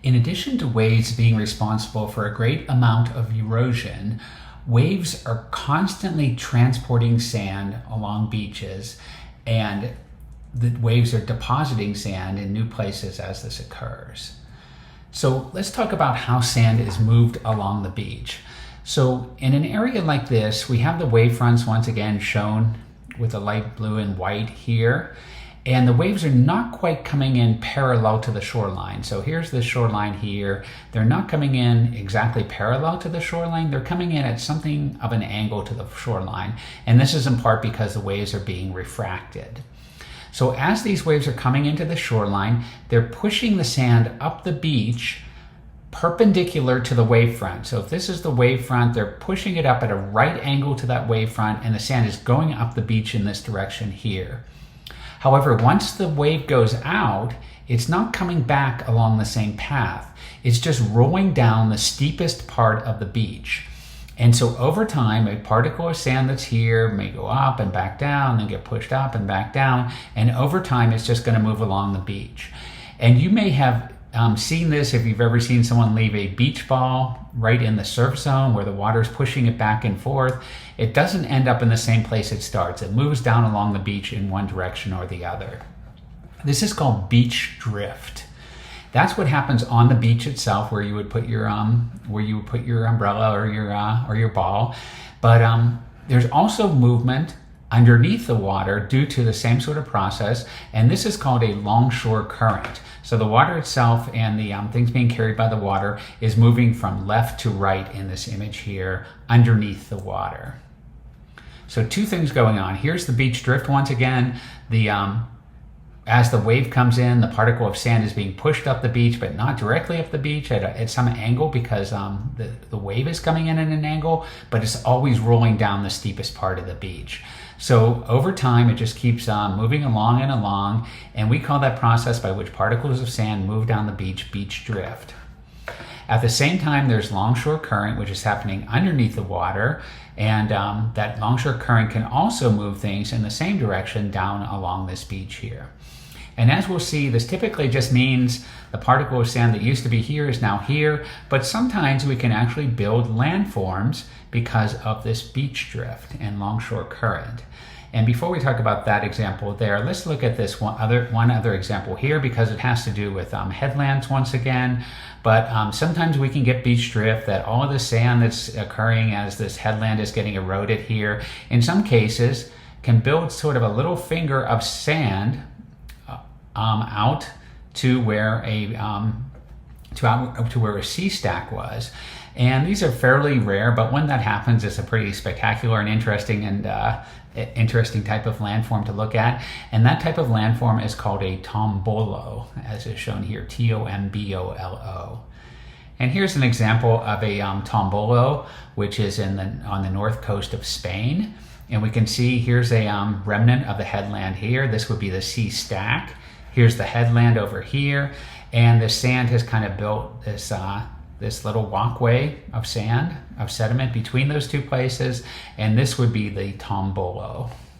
In addition to waves being responsible for a great amount of erosion, waves are constantly transporting sand along beaches, and the waves are depositing sand in new places as this occurs. So let's talk about how sand is moved along the beach. So in an area like this, we have the wave fronts once again shown with the light blue and white here. And the waves are not quite coming in parallel to the shoreline. So here's the shoreline here. They're not coming in exactly parallel to the shoreline. They're coming in at something of an angle to the shoreline. And this is in part because the waves are being refracted. So as these waves are coming into the shoreline, they're pushing the sand up the beach perpendicular to the wavefront. So if this is the wavefront, they're pushing it up at a right angle to that wavefront, and the sand is going up the beach in this direction here. However, once the wave goes out, it's not coming back along the same path. It's just rolling down the steepest part of the beach. And so over time, a particle of sand that's here may go up and back down, then get pushed up and back down. And over time, it's just going to move along the beach. And you may have seen this if you've ever seen someone leave a beach ball right in the surf zone where the water is pushing it back and forth. It doesn't end up in the same place it starts. It moves down along the beach in one direction or the other. This is called beach drift. That's what happens on the beach itself, where you would put your umbrella or your ball. But there's also movement underneath the water due to the same sort of process, and this is called a longshore current. So the water itself and the things being carried by the water is moving from left to right in this image here underneath the water. So two things going on. Here's the beach drift once again. As the wave comes in, the particle of sand is being pushed up the beach, but not directly up the beach at some angle, because the wave is coming in at an angle, but it's always rolling down the steepest part of the beach. So over time, it just keeps moving along and along, and we call that process by which particles of sand move down the beach, beach drift. At the same time, there's longshore current, which is happening underneath the water, and that longshore current can also move things in the same direction down along this beach here. And as we'll see, this typically just means the particle of sand that used to be here is now here, but sometimes we can actually build landforms because of this beach drift and longshore current. And before we talk about that example there, let's look at this one other example here, because it has to do with headlands once again. But sometimes we can get beach drift, that all of the sand that's occurring as this headland is getting eroded here, in some cases, can build sort of a little finger of sand out to where a sea stack was. And these are fairly rare, but when that happens, it's a pretty spectacular and interesting type of landform to look at. And that type of landform is called a tombolo, as is shown here, Tombolo. And here's an example of a tombolo, which is on the north coast of Spain. And we can see here's a remnant of the headland here. This would be the sea stack. Here's the headland over here, and the sand has kind of built this little walkway of sediment between those two places, and this would be the tombolo.